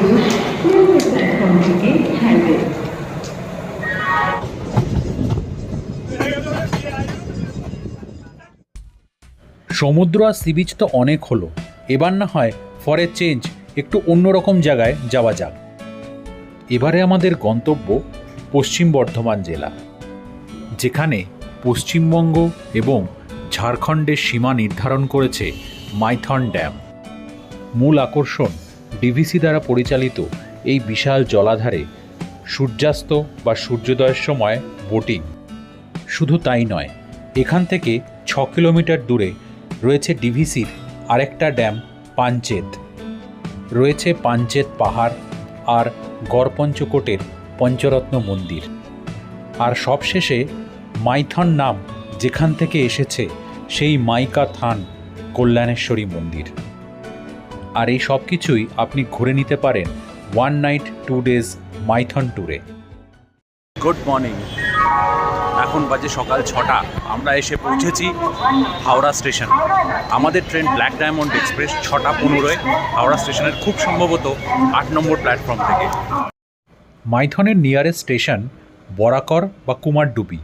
Platform থেকে ছাড়বে। সমুদ্র আর সি বিচ তো অনেক হলো, এবার না হয় ফর এ চেঞ্জ একটু অন্যরকম জায়গায় যাওয়া যাক। এবারে আমাদের গন্তব্য পশ্চিম বর্ধমান জেলা, যেখানে পশ্চিমবঙ্গ এবং ঝাড়খণ্ডের সীমা নির্ধারণ করেছে মাইথন ড্যাম। মূল আকর্ষণ ডিভিসি দ্বারা পরিচালিত এই বিশাল জলাধারে সূর্যাস্ত বা সূর্যোদয়ের সময় বোটিং। শুধু তাই নয়, এখান থেকে 6 কিলোমিটার দূরে রয়েছে ডিভিসির আরেকটা ড্যাম পাঞ্চেত, রয়েছে পাঞ্চেত পাহাড় আর গড়পঞ্চকোটের পঞ্চরত্ন মন্দির, আর সবশেষে মাইথন নাম যেখান থেকে এসেছে সেই মাইকা থান কল্যাণেশ্বরী মন্দির। আর এই সব কিছুই আপনি ঘুরে নিতে পারেন 1 নাইট 2 ডেজ মাইথন ট্যুরে। গুড মর্নিং, এখন বাজে সকাল 6টা। আমরা এসে পৌঁছেছি হাওড়া স্টেশন। আমাদের train black diamond express 6:15 Howrah স্টেশনের খুব সম্ভবত 8 নম্বর প্ল্যাটফর্ম থেকে। মাইথনের নিয়ারেস্ট স্টেশন বরাকর বা কুমারডুবি,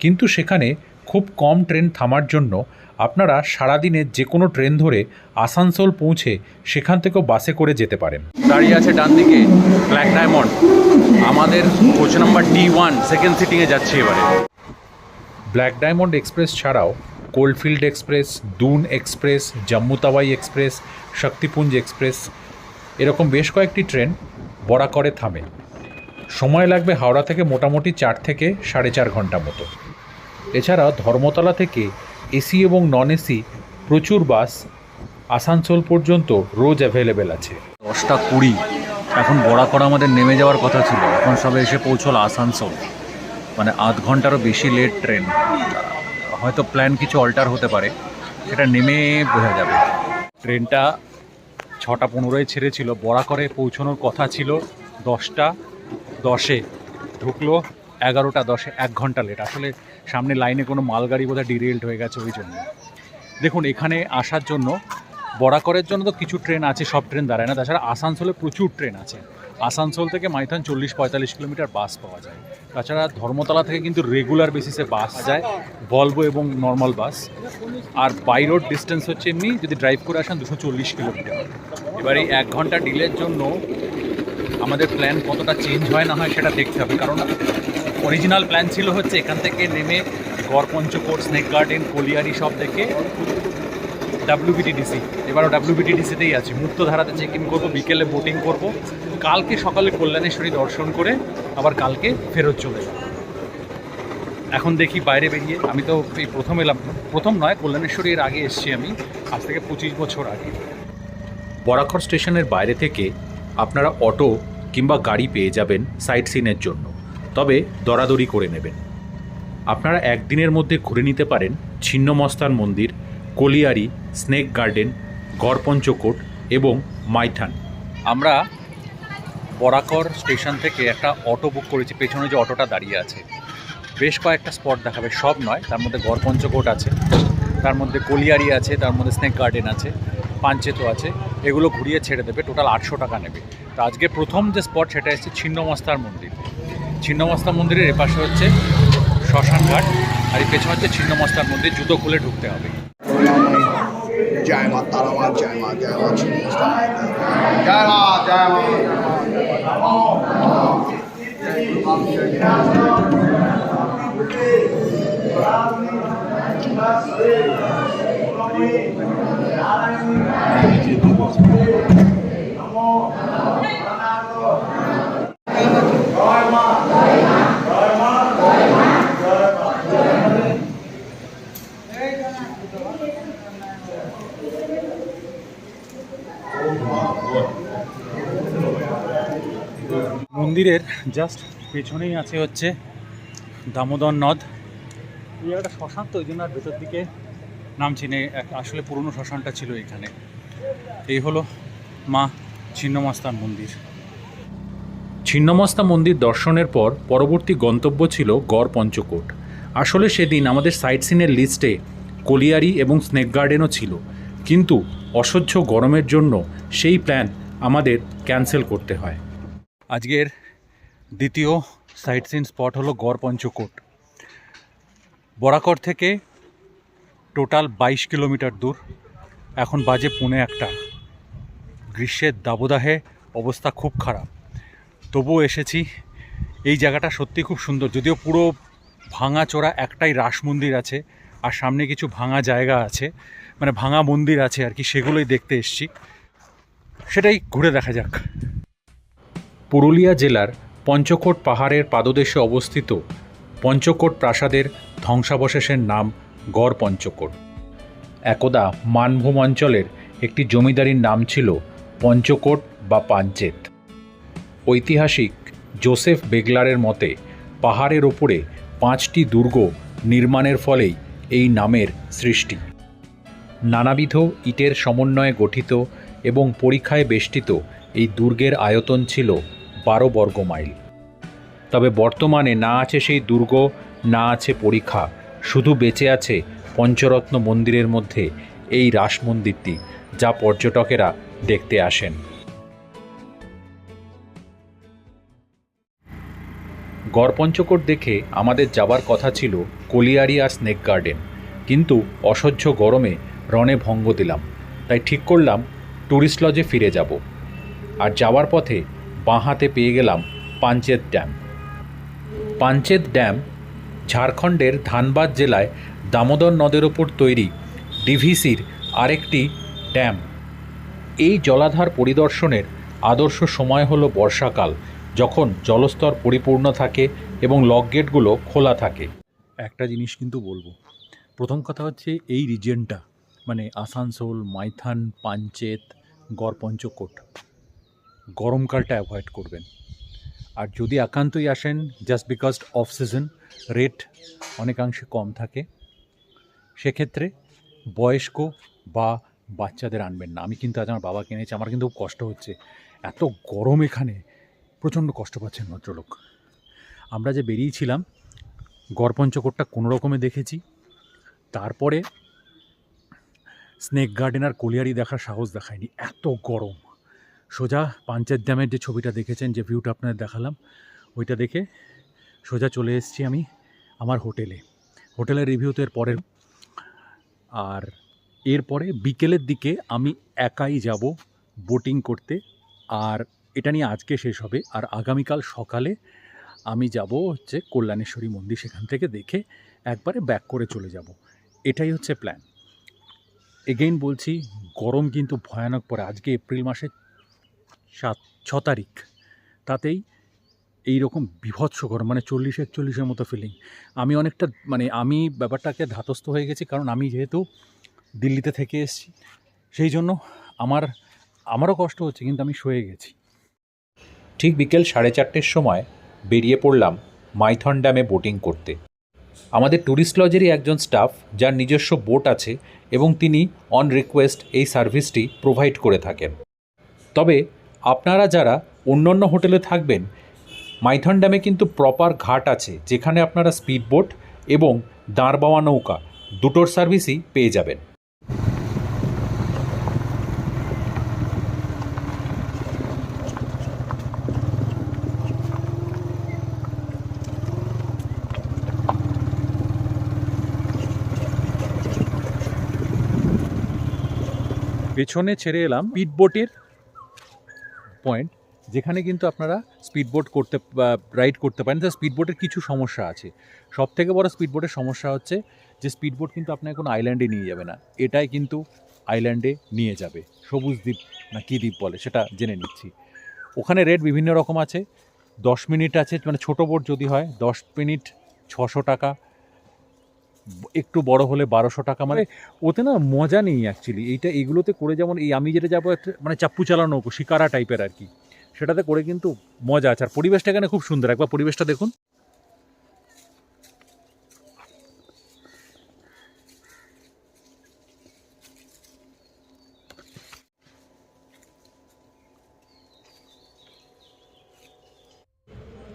কিন্তু সেখানে খুব কম ট্রেন থামার জন্য আপনারা সারাদিনে যে কোনো ট্রেন ধরে আসানসোল পৌঁছে সেখান থেকেও বাসে করে যেতে পারেন। দাঁড়িয়ে আছে ডান দিকে ব্ল্যাক ডায়মন্ড, আমাদের কোচ নাম্বার D1 সেকেন্ড সিটিংয়ে যাচ্ছে এবারে। ব্ল্যাক ডায়মন্ড এক্সপ্রেস ছাড়াও coalfield express, Doon express, Jammu Tawi express, Shaktipunj express এরকম বেশ কয়েকটি ট্রেন বরাকরে থামে। সময় লাগবে হাওড়া থেকে মোটামুটি 4 থেকে 4.5 ঘন্টা মতো। এছাড়া ধর্মতলা থেকে এসি এবং নন এসি প্রচুর বাস আসানসোল পর্যন্ত রোজ অ্যাভেলেবেল আছে। 10:20 এখন বরাকর আমাদের নেমে যাওয়ার কথা ছিল, এখন সবে এসে পৌঁছল আসানসোল, মানে আধ ঘন্টারও বেশি লেট ট্রেন। হয়তো প্ল্যান কিছু অল্টার হতে পারে, সেটা নেমে বোঝা যাবে। ট্রেনটা 6:15 ছেড়েছিল, বরাকরে পৌঁছানোর কথা ছিল 10:10, ঢুকলো 11:10, 1 ঘন্টা লেট। আসলে সামনে লাইনে কোনো মালগাড়ি বোধহয় ডিরেল্ড হয়ে গেছে ওই জন্য। দেখুন, এখানে আসার জন্য বরাকরের জন্য তো কিছু ট্রেন আছে, সব ট্রেন দাঁড়ায় না, তাছাড়া আসানসোলে প্রচুর ট্রেন আছে। আসানসোল থেকে মাইথন 40-45 কিলোমিটার বাস পাওয়া যায়। তাছাড়া ধর্মতলা থেকে কিন্তু রেগুলার বেসিসে বাস যায়, ভলভো এবং নর্মাল বাস। আর বাই রোড ডিস্টেন্স হচ্ছে এমনি যদি ড্রাইভ করে আসেন 240 কিলোমিটার। এবার এই 1 ঘন্টা ডিলের জন্য আমাদের প্ল্যান কতটা চেঞ্জ হয় না হয় সেটা দেখতে হবে, কারণ অরিজিনাল প্ল্যান ছিল হচ্ছে এখান থেকে নেমে গড়পঞ্চকোট, স্নেক গার্ডেন, কলিয়ারি সব দেখে WBTDC, এবারও WBTDCতেই আছে। মুক্তধারাতে চেক ইন করবো, বিকেলে বোটিং করব, কালকে সকালে কল্যাণেশ্বরী দর্শন করে আবার কালকে ফেরত চলে যাব। এখন দেখি বাইরে বেরিয়ে, আমি তো এই প্রথম এলাম, প্রথম নয়, কল্যাণেশ্বরী এর আগে এসেছি আমি, আজ থেকে 25 বছর আগে। বরাকর স্টেশনের বাইরে থেকে আপনারা অটো কিংবা গাড়ি পেয়ে যাবেন সাইট সিনের জন্য, তবে দরাদরি করে নেবেন। আপনারা একদিনের মধ্যে ঘুরে নিতে পারেন ছিন্নমস্তান মন্দির, কলিয়ারি, স্নেক গার্ডেন, গড়পঞ্চকোট এবং মাইথন। আমরা বরাকর স্টেশন থেকে একটা অটো বুক করেছি, পেছনে যে অটোটা দাঁড়িয়ে আছে বেশ কয়েকটা স্পট দেখাবে, সব নয়, তার মধ্যে গড়পঞ্চকোট আছে, তার মধ্যে কলিয়ারি আছে, তার মধ্যে স্নেক গার্ডেন আছে, পাঞ্চেতো আছে, এগুলো ঘুরিয়ে ছেড়ে দেবে। টোটাল 800 টাকা নেবে। তো আজকে প্রথম যে স্পট সেটা এসেছে ছিন্নমস্তার মন্দির। ছিন্নমস্তা মন্দিরের এপাশে হচ্ছে শ্মশান ঘাট, আর এই পেছনে হচ্ছে ছিন্নমস্তার মন্দির, জুতো খুলে ঢুকতে হবে। জয় মা তারা মা, জয় মা, জয় মা, ছিন্নমস্তা মা, জয় মা, জয় মা। মন্দিরের জাস্ট পেছনেই আছে হচ্ছে দামোদর নদ। এই একটা শ্মশান, তো ওই জন্য আর ভেতর দিকে নামছি না, আসলে পুরনো শ্মশানটা ছিল এখানে। এই হলো মা ছিন্নমস্তার মন্দির। ছিন্নমস্তা মন্দির দর্শনের পর পরবর্তী গন্তব্য ছিল গড়পঞ্চকোট। আসলে সেদিন আমাদের সাইট সিনের লিস্টে কলিয়ারি এবং স্নেক গার্ডেনও ছিল, কিন্তু অসহ্য গরমের জন্য সেই প্ল্যান আমাদের ক্যান্সেল করতে হয়। আজকের দ্বিতীয় সাইট সিন স্পট হলো গড় পঞ্চকোট। বরাকর থেকে টোটাল 22 কিলোমিটার দূর। এখন বাজে 1:45। গ্রীষ্মের দাবদাহে অবস্থা খুব খারাপ, তবুও এসেছি। এই জায়গাটা সত্যি খুব সুন্দর, যদিও পুরো ভাঙাচোরা একটাই রাস মন্দির আছে, আর সামনে কিছু ভাঙা জায়গা আছে, মানে ভাঙা মন্দির আছে আর কি, সেগুলোই দেখতে এসছি। সেটাই ঘুরে দেখা যাক। পুরুলিয়া জেলার পঞ্চকোট পাহাড়ের পাদদেশে অবস্থিত পঞ্চকোট প্রাসাদের ধ্বংসাবশেষের নাম গড় পঞ্চকোট। একদা মানভূম অঞ্চলের একটি জমিদারির নাম ছিল পঞ্চকোট বা পাঞ্চেত। ঐতিহাসিক জোসেফ বেগলারের মতে পাহাড়ের ওপরে 5টি দুর্গ নির্মাণের ফলেই এই নামের সৃষ্টি। নানাবিধ ইটের সমন্বয়ে গঠিত এবং পরিখায় বেষ্টিত এই দুর্গের আয়তন ছিল 12 বর্গ মাইল। তবে বর্তমানে না আছে সেই দুর্গ, না আছে পরিখা, শুধু বেঁচে আছে পঞ্চরত্ন মন্দিরের মধ্যে এই রাস মন্দিরটি, যা পর্যটকেরা দেখতে আসেন। গড় পঞ্চকোট দেখে আমাদের যাবার কথা ছিল কলিয়ারি আর স্নেক গার্ডেন, কিন্তু অসহ্য গরমে রণে ভঙ্গ দিলাম। তাই ঠিক করলাম ট্যুরিস্ট লজে ফিরে যাব। আর যাওয়ার পথে বাঁ হাতে পেয়ে গেলাম পাঞ্চেত ড্যাম। পাঞ্চেত ড্যাম ঝাড়খণ্ডের ধানবাদ জেলায় দামোদর নদের ওপর তৈরি ডিভিসির আরেকটি ড্যাম। এই জলাধার পরিদর্শনের আদর্শ সময় হলো বর্ষাকাল, যখন জলস্তর পরিপূর্ণ থাকে এবং লক গেটগুলো খোলা থাকে। একটা জিনিস কিন্তু বলবো, প্রথম কথা হচ্ছে এই রিজিয়নটা মানে আসানসোল, মাইথন, পাঞ্চেত, গড় পঞ্চকোট গরমকালটা অ্যাভয়েড করবেন। আর যদি একান্তই আসেন just because off season, rate অনেকাংশে কম থাকে, সেক্ষেত্রে বয়স্ক বা বাচ্চাদের আনবেন না। আমি কিন্তু আজ আমার বাবা কিনেছি, আমার কিন্তু খুব কষ্ট হচ্ছে, এত গরম এখানে, প্রচণ্ড কষ্ট পাচ্ছেন ভদ্রলোক। আমরা যে বেরিয়েছিলাম গড় পঞ্চকোটটা কোনো রকমে দেখেছি, তারপরে স্নেক গার্ডেন আর কলিয়ারি দেখার সাহস দেখায়নি, এত গরম। সোজা পাঞ্চেত ড্যামের যে ছবিটা দেখেছেন, যে ভিউটা আপনাদের দেখালাম, ওইটা দেখে সোজা চলে এসেছি আমি আমার হোটেলের রিভিউ তো এর পরের। আর এরপরে বিকেলের দিকে আমি একাই যাব বোটিং করতে, আর এটা নিয়ে আজকে শেষ হবে। আর আগামীকাল সকালে আমি যাব হচ্ছে কল্যাণেশ্বরী মন্দির, সেখান থেকে দেখে একবারে ব্যাক করে চলে যাব। এটাই হচ্ছে প্ল্যান। এগেইন বলছি, গরম কিন্তু ভয়ানক পড়ে। আজকে এপ্রিল মাসের 6 তারিখ, তাতেই এই রকম বিভৎস গরম, মানে 40-41 মতো ফিলিং। আমি অনেকটা আমি ব্যাপারটাকে ধাতস্থ হয়ে গেছি, কারণ আমি যেহেতু দিল্লিতে থেকে এসেছি, সেই জন্য আমারও কষ্ট হচ্ছে, কিন্তু আমি সয়ে গেছি। ঠিক বিকেল 4:30 সময় বেরিয়ে পড়লাম মাইথন ড্যামে বোটিং করতে। আমাদের ট্যুরিস্ট লজেরই একজন স্টাফ, যার নিজস্ব বোট আছে এবং তিনি অন রিকোয়েস্ট এই সার্ভিসটি প্রোভাইড করে থাকেন। তবে আপনারা যারা অন্যান্য হোটেলে থাকবেন, মাইথন ড্যামে কিন্তু প্রপার ঘাট আছে, যেখানে আপনারা স্পিড বোট এবং দাঁড়বাওয়া নৌকা দুটোর সার্ভিসই পেয়ে যাবেন। পেছনে ছেড়ে এলাম স্পিডবোটের পয়েন্ট, যেখানে কিন্তু আপনারা স্পিডবোট রাইড করতে পারেন। তো স্পিডবোটের কিছু সমস্যা আছে। সবথেকে বড় স্পিডবোটের সমস্যা হচ্ছে যে স্পিডবোট কিন্তু আপনাকে কোনো আইল্যান্ডে নিয়ে যাবে না, এটাই কিন্তু আইল্যান্ডে নিয়ে যাবে। সবুজ দ্বীপ না কী দ্বীপ বলে সেটা জেনে নিচ্ছি। ওখানে রেট বিভিন্ন রকম আছে। 10 মিনিট আছে, মানে ছোটো বোট যদি হয় 10 মিনিট 600 টাকা, একটু বড় হলে 1200 টাকা। মানে ওতে না মজা নেই অ্যাকচুয়ালি। এইগুলোতে করে, যেমন এই আমি যেটা যাবো একটা মানে চাপ্পু চালানো শিকারা টাইপের আর কি, সেটাতে করে কিন্তু মজা আছে। আর পরিবেশটা এখানে খুব সুন্দর, একবার পরিবেশটা দেখুন।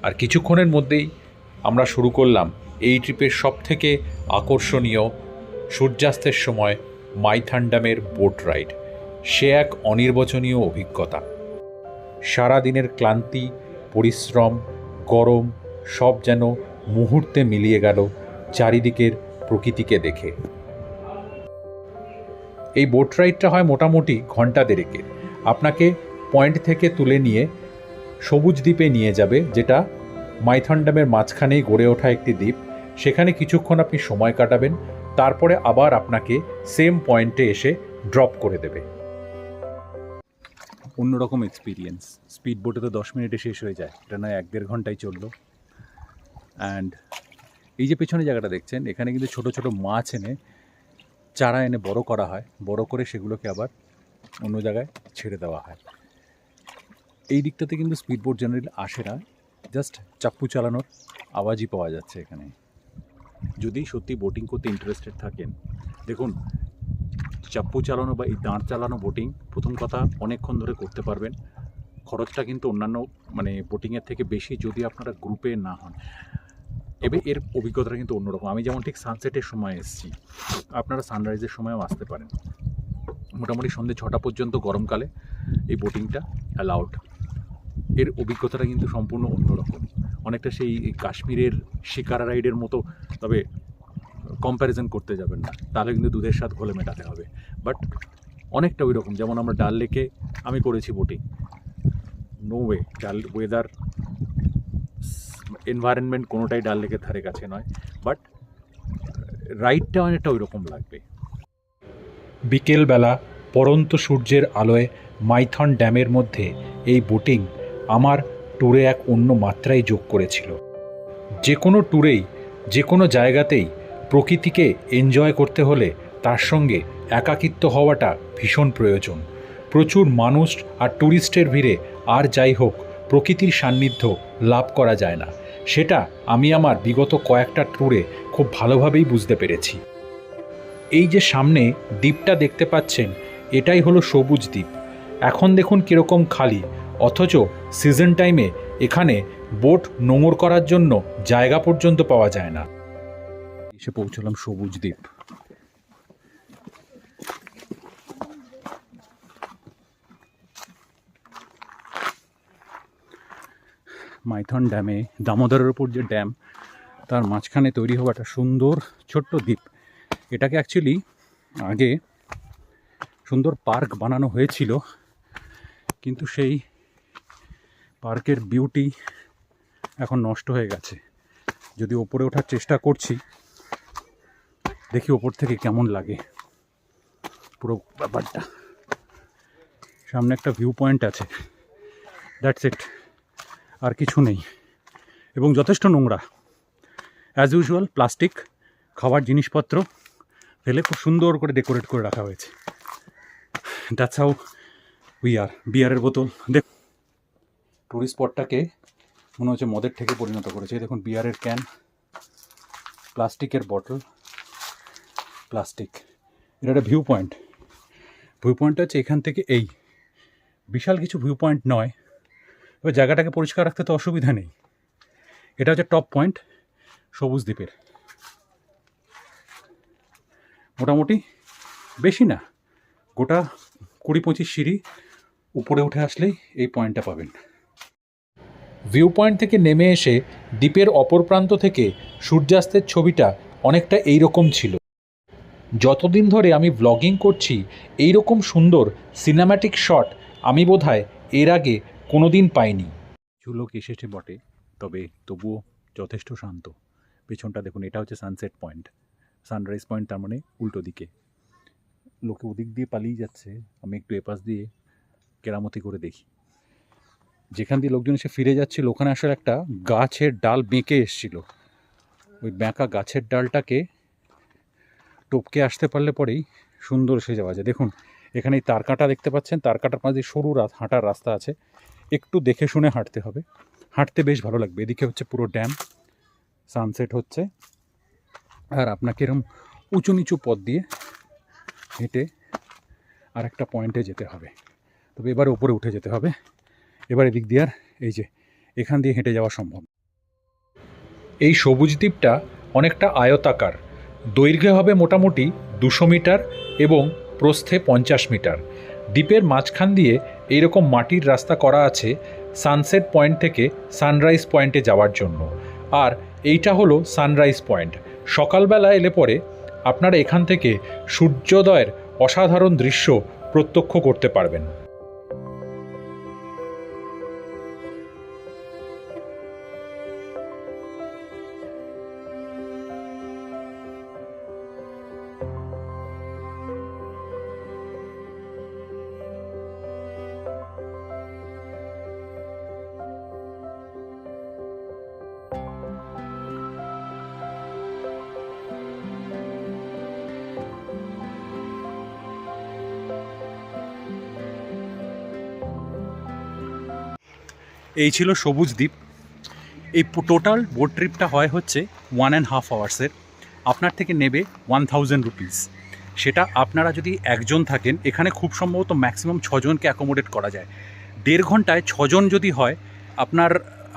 আর কিছুক্ষণের মধ্যেই আমরা শুরু করলাম এই ট্রিপের সবথেকে আকর্ষণীয় সূর্যাস্তের সময় মাইথন ড্যামের বোট রাইড। সে এক অনির্বচনীয় অভিজ্ঞতা। সারা দিনের ক্লান্তি, পরিশ্রম, গরম সব যেন মুহূর্তে মিলিয়ে গেল চারিদিকের প্রকৃতিকে দেখে। এই বোট রাইডটা হয় মোটামুটি ঘন্টা দেড়েকের। আপনাকে পয়েন্ট থেকে তুলে নিয়ে সবুজ দ্বীপে নিয়ে যাবে, যেটা মাইথন ড্যামের মাঝখানেই গড়ে ওঠা একটি দ্বীপ। সেখানে কিছুক্ষণ আপনি সময় কাটাবেন, তারপরে আবার আপনাকে সেম পয়েন্টে এসে ড্রপ করে দেবে। অন্যরকম এক্সপিরিয়েন্স। স্পিড বোটে তো 10 মিনিটে শেষ হয়ে যায়, এটা নয় 1-1.5 ঘন্টায় চললো। অ্যান্ড এই যে পেছনে জায়গাটা দেখছেন, এখানে কিন্তু ছোট ছোট মাছ এনে চারা এনে বড় করা হয়, বড় করে সেগুলোকে আবার অন্য জায়গায় ছেড়ে দেওয়া হয়। এই দিকটাতে কিন্তু স্পিড বোট জেনারেলি আসে না, জাস্ট চাপ্পু চালানোর আওয়াজই পাওয়া যাচ্ছে এখানে। যদি সত্যি বোটিং করতে ইন্টারেস্টেড থাকেন, দেখুন চাপ্পু চালানো বা এই দাঁড় চালানো বোটিং প্রথম কথা অনেকক্ষণ ধরে করতে পারবেন। খরচটা কিন্তু অন্যান্য বোটিংয়ের থেকে বেশি যদি আপনারা গ্রুপে না হন। এবার এর অভিজ্ঞতাটা কিন্তু অন্যরকম। আমি যেমন ঠিক সানসেটের সময় এসেছি, আপনারা সানরাইজের সময়ও আসতে পারেন। মোটামুটি সন্ধ্যে 6টা পর্যন্ত গরমকালে এই বোটিংটা অ্যালাউড। এর অভিজ্ঞতাটা কিন্তু সম্পূর্ণ অন্যরকম, অনেকটা সেই কাশ্মীরের শিকারা রাইডের মতো। তবে কম্প্যারিজন করতে যাবেন না, তাহলে কিন্তু দুধের স্বাদ ঘোলে মেটাতে হবে। বাট অনেকটা ওই রকম, যেমন আমরা ডাল লেকে আমি করেছি বোটিং, নো ওয়ে ডাল ওয়েদার এনভায়রনমেন্ট কোনোটাই ডাল লেকের ধারে কাছে নয়, বাট রাইডটা অনেকটা ওই রকম লাগবে। বিকেলবেলা পরন্ত সূর্যের আলোয় মাইথন ড্যামের মধ্যে এই বোটিং আমার ট্যুরে এক অন্য মাত্রায় যোগ করেছিল। যে কোনো ট্যুরেই, যে কোনো জায়গাতেই প্রকৃতিকে এনজয় করতে হলে তার সঙ্গে একাকিত্ব হওয়াটা ভীষণ প্রয়োজন। প্রচুর মানুষ আর ট্যুরিস্টের ভিড়ে আর যাই হোক প্রকৃতির সান্নিধ্য লাভ করা যায় না, সেটা আমি আমার বিগত কয়েকটা ট্যুরে খুব ভালোভাবেই বুঝতে পেরেছি। এই যে সামনে দ্বীপটা দেখতে পাচ্ছেন, এটাই হলো সবুজ দ্বীপ। এখন দেখুন কীরকম খালি, অথচ সিজন টাইমে এখানে বোট নোঙর করার জন্য জায়গা পর্যন্ত পাওয়া যায় না। এসে পৌঁছলাম সবুজ দ্বীপ। মাইথন ড্যামে, দামোদরের ওপর যে ড্যাম, তার মাঝখানে তৈরি হওয়া একটা সুন্দর ছোট্ট দ্বীপ। এটাকে অ্যাকচুয়ালি আগে সুন্দর পার্ক বানানো হয়েছিল, কিন্তু সেই পার্কের বিউটি এখন নষ্ট হয়ে গেছে। যদি ওপরে ওঠার চেষ্টা করছি, দেখি ওপর থেকে কেমন লাগে পুরো ব্যাপারটা। সামনে একটা ভিউ পয়েন্ট আছে, দ্যাটস ইট, আর কিছু নেই। এবং যথেষ্ট নোংরা, অ্যাজ ইউজুয়াল প্লাস্টিক, খাবার জিনিসপত্র ফেলে খুব সুন্দর করে ডেকোরেট করে রাখা হয়েছে। That's how we are. বিয়ারের বোতল দেখ, টুরিস্ট স্পটটাকে মনে হচ্ছে মদের থেকে পরিণত করেছে। দেখুন বিয়ারের ক্যান, প্লাস্টিকের বটল, প্লাস্টিক। এটা একটা ভিউ পয়েন্ট। ভিউ পয়েন্টটা হচ্ছে এখান থেকে, এই বিশাল কিছু ভিউ পয়েন্ট নয়, তবে জায়গাটাকে পরিষ্কার রাখতে তো অসুবিধা নেই। এটা হচ্ছে টপ পয়েন্ট সবুজ দ্বীপের। মোটামুটি বেশি না, গোটা 20-25 সিঁড়ি উপরে উঠে আসলেই এই পয়েন্টটা পাবেন। ভিউ পয়েন্ট থেকে নেমে এসে দ্বীপের অপর প্রান্ত থেকে সূর্যাস্তের ছবিটা অনেকটা এই রকম ছিল। যতদিন ধরে আমি ব্লগিং করছি, এই রকম সুন্দর সিনেম্যাটিক শট আমি বোধহয় এর আগে কোনো দিন পাইনি। কিছু লোক এসেছে বটে, তবে তবুও যথেষ্ট শান্ত। পেছনটা দেখুন, এটা হচ্ছে সানসেট পয়েন্ট, সানরাইজ পয়েন্ট, তার মানে উল্টো দিকে। লোকে ওদিক দিয়ে পালিয়ে যাচ্ছে, আমি একটু এপাশ দিয়ে কেরামতি করে দেখি। যেখান দিয়ে লোকজন এসে ফিরে যাচ্ছিল, ওখানে আসলে একটা গাছের ডাল বেঁকে এসেছিল। ওই বেঁকা গাছের ডালটাকে টপকে আসতে পারলে পরেই সুন্দর এসে যাওয়া যায়। দেখুন এখানে এই তারকাঁটা দেখতে পাচ্ছেন, তারকাঁটার মাঝে সরু হাঁটার রাস্তা আছে, একটু দেখে শুনে হাঁটতে হবে। হাঁটতে বেশ ভালো লাগবে। এদিকে হচ্ছে পুরো ড্যাম, সানসেট হচ্ছে, আর আপনাকে এরকম উঁচু নিচু পথ দিয়ে হেঁটে আর একটা পয়েন্টে যেতে হবে। তবে এবার উপরে উঠে যেতে হবে। এবার এদিক দিয়ে আর এই যে এখান দিয়ে হেঁটে যাওয়া সম্ভব। এই সবুজ দ্বীপটা অনেকটা আয়তাকার, দৈর্ঘ্যে হবে মোটামুটি 200 মিটার এবং প্রস্থে 50 মিটার। দ্বীপের মাঝখান দিয়ে এইরকম মাটির রাস্তা করা আছে সানসেট পয়েন্ট থেকে সানরাইজ পয়েন্টে যাওয়ার জন্য। আর এইটা হলো সানরাইজ পয়েন্ট। সকালবেলা এলে পরে আপনারা এখান থেকে সূর্যোদয়ের অসাধারণ দৃশ্য প্রত্যক্ষ করতে পারবেন। এই ছিল সবুজ দ্বীপ। এই টোটাল বোট ট্রিপটা হচ্ছে 1.5 আওয়ার্সের। আপনার থেকে নেবে 1000 রুপিস। সেটা আপনারা যদি একজন থাকেন, এখানে খুব সম্ভবত ম্যাক্সিমাম 6 জনকে অ্যাকোমোডেট করা যায়। 1.5 ঘন্টায় 6 জন যদি হয় আপনার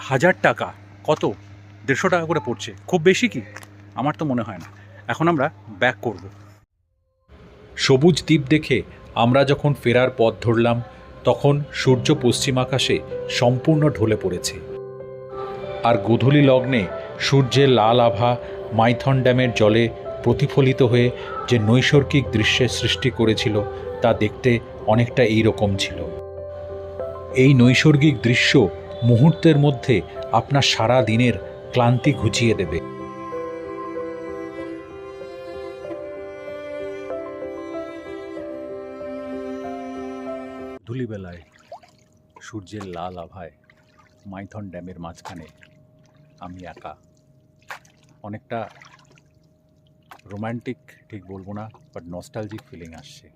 1000 টাকা, কত 150 টাকা করে পড়ছে। খুব বেশি কি? আমার তো মনে হয় না। এখন আমরা ব্যাক করব। সবুজ দ্বীপ দেখে আমরা যখন ফেরার পথ ধরলাম, তখন সূর্য পশ্চিম আকাশে সম্পূর্ণ ঢলে পড়েছে। আর গোধূলি লগ্নে সূর্যের লাল আভা মাইথন ড্যামের জলে প্রতিফলিত হয়ে যে নৈসর্গিক দৃশ্যের সৃষ্টি করেছিল, তা দেখতে অনেকটা এই রকম ছিল। এই নৈসর্গিক দৃশ্য মুহূর্তের মধ্যে আপনার সারা দিনের ক্লান্তি ঘুচিয়ে দেবে। ধূলিবেলায় সূর্যের লাল আভায় মাইথন ড্যামের মাঝখানে আমি একা। অনেকটা রোম্যান্টিক ঠিক বলবো না, বাট নস্টালজিক ফিলিং আসছে।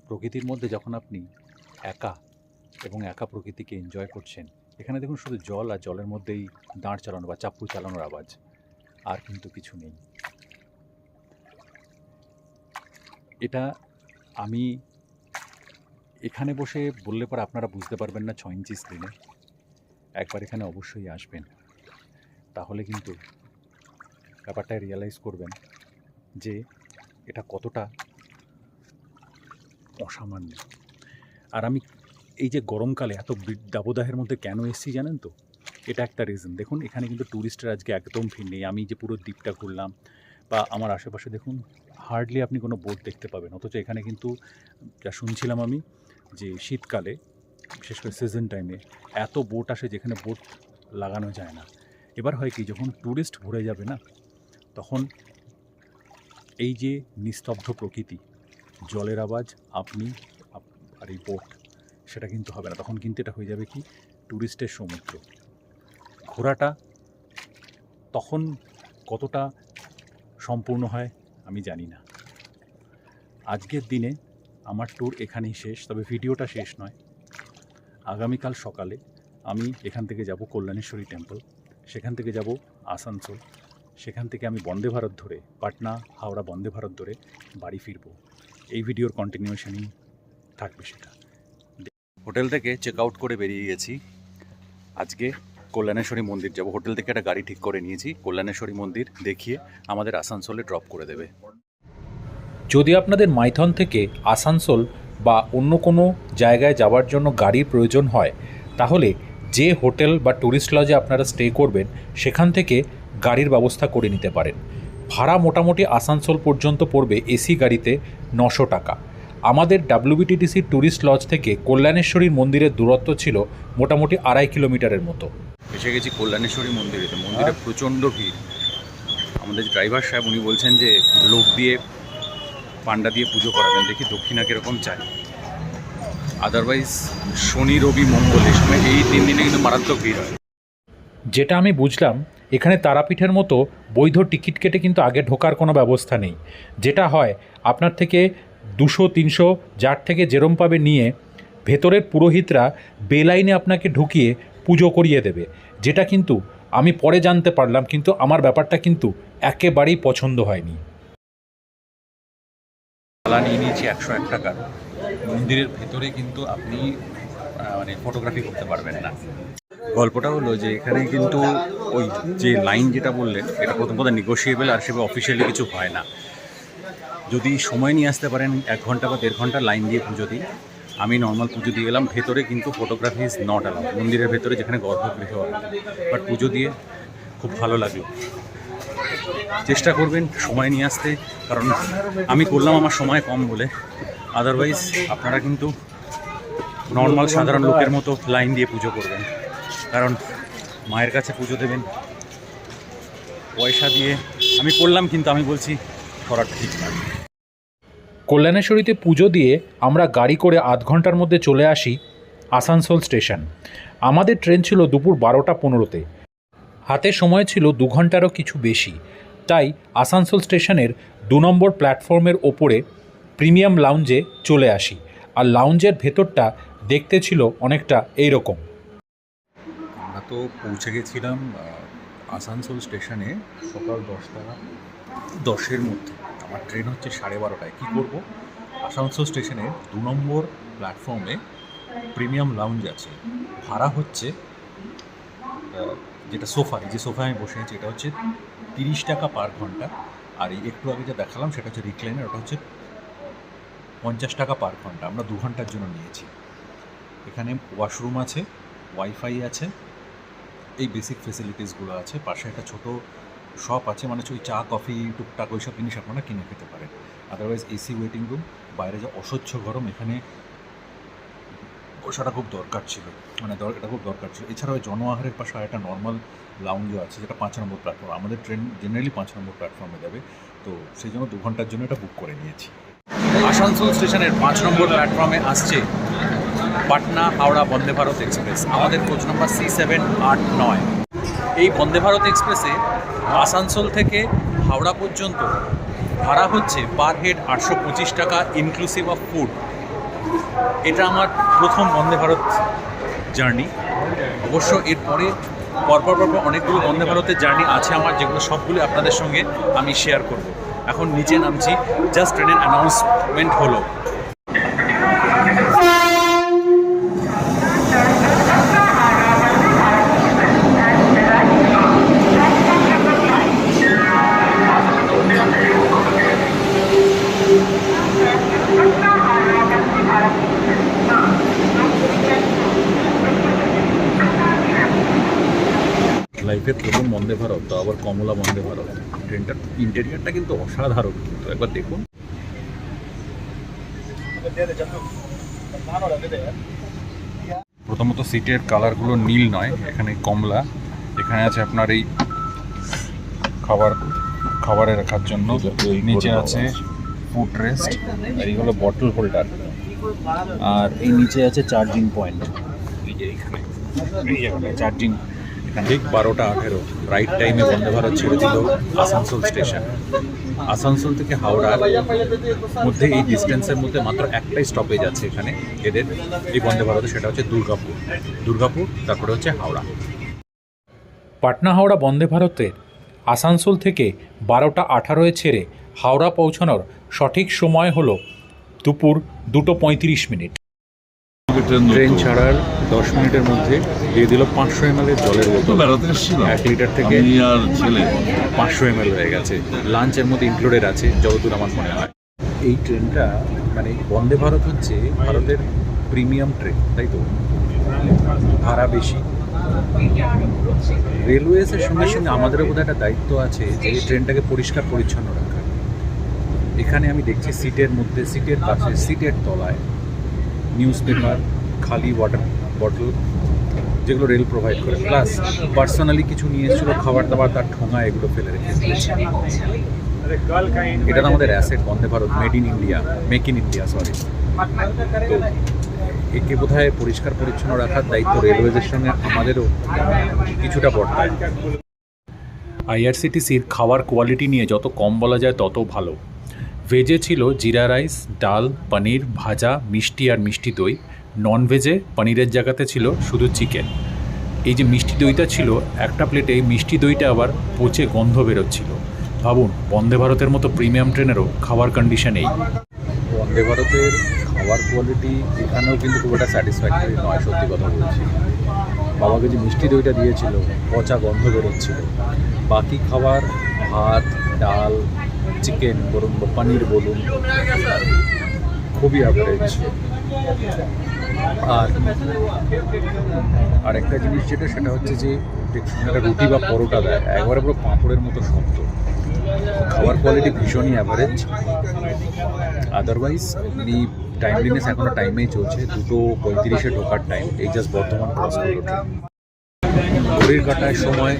প্রকৃতির মধ্যে যখন আপনি একা এবং একা প্রকৃতিকে এনজয় করছেন, এখানে দেখুন শুধু জল আর জলের মধ্যেই দাঁড় চালানো বা চাপ্পু চালানোর আওয়াজ, আর কিন্তু কিছু নেই। এটা আমি এখানে বসে বললে পরে আপনারা বুঝতে পারবেন না 6 ইঞ্চি স্ক্রিনে। একবার এখানে অবশ্যই আসবেন, তাহলে কিন্তু ব্যাপারটা রিয়েলাইজ করবেন যে এটা কতটা অসামান্য। আর আমি এই যে গরমকালে এত দাবদাহের মধ্যে কেন এসেছি জানেন তো? এটা একটা রিজন। দেখুন এখানে কিন্তু ট্যুরিস্টের আজকে একদম ভিড় নেই। আমি যে পুরো দ্বীপটা ঘুরলাম বা আমার আশেপাশে দেখুন, হার্ডলি আপনি কোনো বোট দেখতে পাবেন। অথচ এখানে কিন্তু যা শুনছিলাম আমি, যে শীতকালে বিশেষ করে সিজন টাইমে এত বোট আসে যেখানে বোট লাগানো যায় না। এবার হয় কি, যখন ট্যুরিস্ট ভরে যাবে না, তখন এই যে নিস্তব্ধ প্রকৃতি, জলের আওয়াজ, আপনি আর এই বোট, সেটা কিন্তু হবে না। তখন কিন্তু এটা হয়ে যাবে কি, ট্যুরিস্টের সমুদ্র। ঘোরাটা তখন কতটা সম্পূর্ণ হয় আমি জানি না। আজকের দিনে আমার ট্যুর এখানেই শেষ, তবে ভিডিওটা শেষ নয়। আগামীকাল সকালে আমি এখান থেকে যাব কল্যাণেশ্বরী টেম্পল, সেখান থেকে যাব আসানসোল, সেখান থেকে আমি বন্দে ভারত ধরে পাটনা হাওড়া বন্দে ভারত ধরে বাড়ি ফিরব। এই ভিডিওর কন্টিনিউশনই থাকবে সেটা। হোটেল থেকে চেক আউট করে বেরিয়ে গেছি। আজকে কল্যাণেশ্বরী মন্দির যাব। হোটেল থেকে একটা গাড়ি ঠিক করে নিয়েছি, কল্যাণেশ্বরী মন্দির দেখিয়ে আমাদের আসানসোলে ড্রপ করে দেবে। যদি আপনাদের মাইথন থেকে আসানসোল বা অন্য কোনো জায়গায় যাওয়ার জন্য গাড়ির প্রয়োজন হয়, তাহলে যে হোটেল বা ট্যুরিস্ট লজে আপনারা স্টে করবেন সেখান থেকে গাড়ির ব্যবস্থা করে নিতে পারেন। ভাড়া মোটামুটি আসানসোল পর্যন্ত পড়বে এসি গাড়িতে 900 টাকা। আমাদের WBTTC ট্যুরিস্ট লজ থেকে কল্যাণেশ্বরীর মন্দিরের দূরত্ব ছিল মোটামুটি 2.5 কিলোমিটারের মতো। এসে গেছি কল্যাণেশ্বরী মন্দিরেতে। মন্দিরে প্রচণ্ড ভিড়। আমাদের ড্রাইভার সাহেব উনি বলছেন যে লোক দিয়ে পান্ডা দিয়ে পুজো করাবেন, দেখি দক্ষিণা কীরকম চাই। আদারওয়াইজ শনি রবি মঙ্গল এই সময় এই 3 দিনে কিন্তু মারাত্মক ভিড় হয়। যেটা আমি বুঝলাম, এখানে তারাপীঠের মতো বৈধ টিকিট কেটে কিন্তু আগে ঢোকার কোনো ব্যবস্থা নেই। যেটা হয়, আপনার থেকে 200-300 যার থেকে যেরম পাবে নিয়ে ভেতরের পুরোহিতরা বেলাইনে আপনাকে ঢুকিয়ে পুজো করিয়ে দেবে। যেটা কিন্তু আমি পরে জানতে পারলাম, কিন্তু আমার ব্যাপারটা কিন্তু একেবারেই পছন্দ হয়নি। তালা নিয়ে নিয়েছি 101 টাকার। মন্দিরের ভেতরে কিন্তু আপনি মানে ফটোগ্রাফি করতে পারবেন না। গল্পটা হলো যে এখানে কিন্তু ওই যে লাইন যেটা বললেন, এটা প্রথম কথা নেগোশিয়েবল, আর সেভাবে অফিসিয়ালি কিছু হয় না। যদি সময় নিয়ে আসতে পারেন 1 ঘন্টা বা 1.5 ঘন্টা লাইন দিয়ে পুজো দিন, আমি নর্মাল পুজো দিয়ে গেলাম। ভেতরে কিন্তু ফটোগ্রাফি ইজ নট অ্যালাউড, মন্দিরের ভেতরে যেখানে গর্ভগৃহ হয়। বাট পুজো দিয়ে খুব ভালো লাগলো। চেষ্টা করবেন সময় নিয়ে আসতে, কারণ আমি করলাম আমার সময় কম বলে। আদারওয়াইজ আপনারা কিন্তু নর্মাল সাধারণ লোকের মতো লাইন দিয়ে পুজো করবেন, কারণ মায়ের কাছে পুজো দেবেন পয়সা দিয়ে। আমি করলাম, কিন্তু আমি বলছি করাটা ঠিক না। কল্যাণেশ্বরীতে পুজো দিয়ে আমরা গাড়ি করে আধ ঘন্টার মধ্যে চলে আসি আসানসোল স্টেশন। আমাদের ট্রেন ছিল দুপুর 12:15-তে। হাতে সময় ছিল 2 ঘন্টারও কিছু বেশি। তাই আসানসোল স্টেশনের 2 নম্বর প্ল্যাটফর্মের ওপরে প্রিমিয়াম লাউঞ্জে চলে আসি। আর লাউঞ্জের ভেতরটা দেখতে ছিল অনেকটা এইরকম। আমরা তো পৌঁছে গেছিলাম আসানসোল স্টেশনে সকাল 10:10 মধ্যে। আমার ট্রেন হচ্ছে 12:30টায়। কী করবো, আসানসোল স্টেশনের 2 নম্বর প্ল্যাটফর্মে প্রিমিয়াম লাউঞ্জ আছে। ভাড়া হচ্ছে যেটা সোফা, যে সোফায় আমি বসে আছি, এটা হচ্ছে 30 টাকা পার ঘন্টা। আর এই একটু আগে যে দেখালাম সেটা হচ্ছে রিক্লাইনার, ওটা হচ্ছে 50 টাকা পার ঘন্টা। আমরা 2 ঘন্টার জন্য নিয়েছি। এখানে ওয়াশরুম আছে, ওয়াইফাই আছে, এই বেসিক ফেসিলিটিসগুলো আছে। পাশে একটা ছোট শপ আছে, মানে ওই চা কফি টুকটাক ওইসব জিনিস আপনারা কিনে খেতে পারেন। Otherwise AC waiting room. বাইরে যে অসহ্য গরম, এখানে বসাটা খুব দরকার ছিল, মানে এটা খুব দরকার ছিল। এছাড়াও জনআহারের পাশে একটা নর্মাল লাউঞ্জও আছে, যেটা 5 নম্বর প্ল্যাটফর্ম। আমাদের ট্রেন জেনারেলি 5 নম্বর প্ল্যাটফর্মে যাবে, তো সেই জন্য 2 ঘন্টার জন্য এটা বুক করে নিয়েছি। আসানসোল স্টেশনের 5 নম্বর প্ল্যাটফর্মে আসছে পাটনা হাওড়া বন্দে ভারত এক্সপ্রেস। আমাদের কোচ নম্বর C789। এই বন্দে ভারত এক্সপ্রেসে আসানসোল থেকে হাওড়া পর্যন্ত ভাড়া হচ্ছে পার হেড 825 টাকা, ইনক্লুসিভ অফ ফুড। এটা আমার প্রথম বন্দে ভারত জার্নি। অবশ্য এরপরে পরপর অনেকগুলো বন্দে ভারতের জার্নি আছে আমার, যেগুলো সবগুলো আপনাদের সঙ্গে আমি শেয়ার করব। এখন নিচে নামছি, জাস্ট ট্রেনের অ্যানাউন্সমেন্ট হলো। লাইফের প্রথম বন্দে ভারত, তো আবার কমলা বন্দে ভারত। ট্রেনটার ইন্টেরিয়ারটা কিন্তু অসাধারণ, কিন্তু একবার দেখুন। প্রথমত সিটের কালারগুলো নীল নয়, এখানে কমলা। এখানে আছে আপনার এই খাবারে রাখার জন্য, নিচে আছে ফুড রেস্ট, আর এই হলো বটল হোল্ডার, আর এই নিচে আছে চার্জিং পয়েন্ট। এই যে এইখানে চার্জিং। ঠিক 12:18 রাইট টাইমে বন্দে ভারত ছেড়ে দিল আসানসোল স্টেশন। আসানসোল থেকে হাওড়ার মধ্যে এই ডিস্টেন্সের মধ্যে মাত্র একটাই স্টপেজ আছে এখানে এদের এই বন্দে ভারতে, সেটা হচ্ছে দুর্গাপুর, তারপরে হচ্ছে হাওড়া। পাটনা হাওড়া বন্দে ভারতের আসানসোল থেকে 12:18 ছেড়ে হাওড়া পৌঁছানোর সঠিক সময় হলো দুপুর 2:35। ট্রেন ছাড়ার 10 মিনিটের মধ্যে দিয়ে দিল 500 ml জলের বোতল। 1 লিটার থেকে 500 ml হয়ে গেছে। লাঞ্চের মধ্যে ইনক্লুডেড আছে যতদূর আমার মনে হয়। এই ট্রেনটা মানে বন্দে ভারত হচ্ছে ভারতের প্রিমিয়াম ট্রেন, তাই তো? ভাড়া বেশি। রেলওয়েজের সঙ্গে সঙ্গে আমাদেরও বোধহয় একটা দায়িত্ব আছে যে এই ট্রেনটাকে পরিষ্কার পরিচ্ছন্ন রাখা। এখানে আমি দেখছি সিটের মধ্যে, সিটের পাশে, সিটের তলায় নিউজ পেপার, খালি ওয়াটার বটল, যেগুলো রেল প্রোভাইড করে, প্লাস পার্সোনালি কিছু নিয়ে এসেছিলো খাবার দাবার, তার ঠোঙা, এগুলো ফেলে রেখে দিয়েছে। এটা তো আমাদের asset Vande Bharat, make in India. তো একে বোধহয় পরিষ্কার পরিচ্ছন্ন রাখার দায়িত্ব রেলওয়েজের সঙ্গে আমাদেরও কিছুটা বর্তায়। আইআরসিটিসির খাওয়ার কোয়ালিটি নিয়ে যত কম বলা যায় তত ভালো। ভেজে ছিল জিরা রাইস, ডাল, পনির, ভাজা, মিষ্টি আর মিষ্টি দই। নন ভেজে পনিরের জায়গাতে ছিল শুধু চিকেন। এই যে মিষ্টি দইটা ছিল, একটা প্লেটে মিষ্টি দইটা আবার পচে গন্ধ বেরোচ্ছিল। ভাবুন, বন্দে ভারতের মতো প্রিমিয়াম ট্রেনেরও খাবার কন্ডিশন এই। বন্দে ভারতের খাবার কোয়ালিটি এখানেও কিন্তু খুব একটা স্যাটিসফ্যাক্টরি নয়, সত্যি কথা বলছি। বাবাকে যে মিষ্টি দইটা দিয়েছিল, পচা গন্ধ বেরোচ্ছিল। বাকি খাবার, ভাত, ডাল, চিকেন বলুন বা পনির বলুন, খুবই অ্যাভারেজ। আর আরেকটা জিনিস যেটা সেটা হচ্ছে যে একটা রুটি বা পরোটা দেয় একবারে পুরো পাঁপড়ের মতো শক্ত। খাবার কোয়ালিটি ভীষণই অ্যাভারেজ। আদারওয়াইজ এমনি টাইমলিনেস এখনও টাইমেই চলছে, 2:35-এ ঢোকার টাইম, এই জাস্ট বর্ধমান ক্রস করলো ট্রেন। ঘড়ির কাঁটায় সময়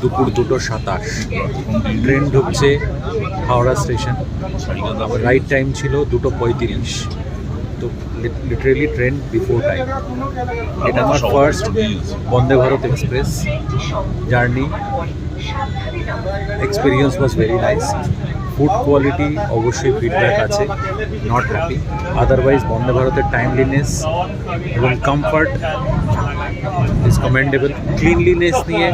দুপুর 2:27, ট্রেন ঢুকছে হাওড়া স্টেশন। আমার রাইট টাইম ছিল 2:35, তো লিটারেলি ট্রেন বিফোর টাইম। এটা আমার first Vande Bharat express journey. Experience was very nice. Food quality অবশ্যই ফিডব্যাক আছে, নট হ্যাপি। আদারওয়াইজ বন্দে ভারতের টাইমলিনেস এবং কমফর্ট ইজ কমেন্ডেবল। ক্লিনলিনেস নিয়ে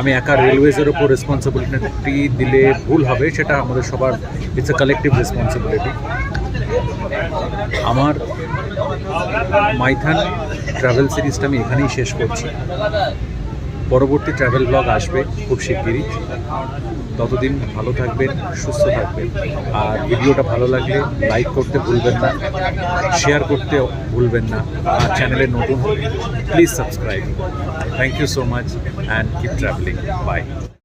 আমি একা রেলওয়েজের ওপর রেসপন্সিবিলিটি দিলে ভুল হবে, সেটা আমাদের সবার, ইটস এ কালেকটিভ রেসপন্সিবিলিটি। আমার মাইথন ট্রাভেল সিরিজটা আমি এখানেই শেষ করছি। পরবর্তী ট্রাভেল ব্লগ আসবে খুব শিগগিরই। ততদিন ভালো থাকবেন, সুস্থ থাকবেন। আর ভিডিওটা ভালো লাগলে লাইক করতে ভুলবেন না, শেয়ার করতে ভুলবেন না। আর চ্যানেলে নতুন হলে please subscribe. Thank you so much and keep travelling. By.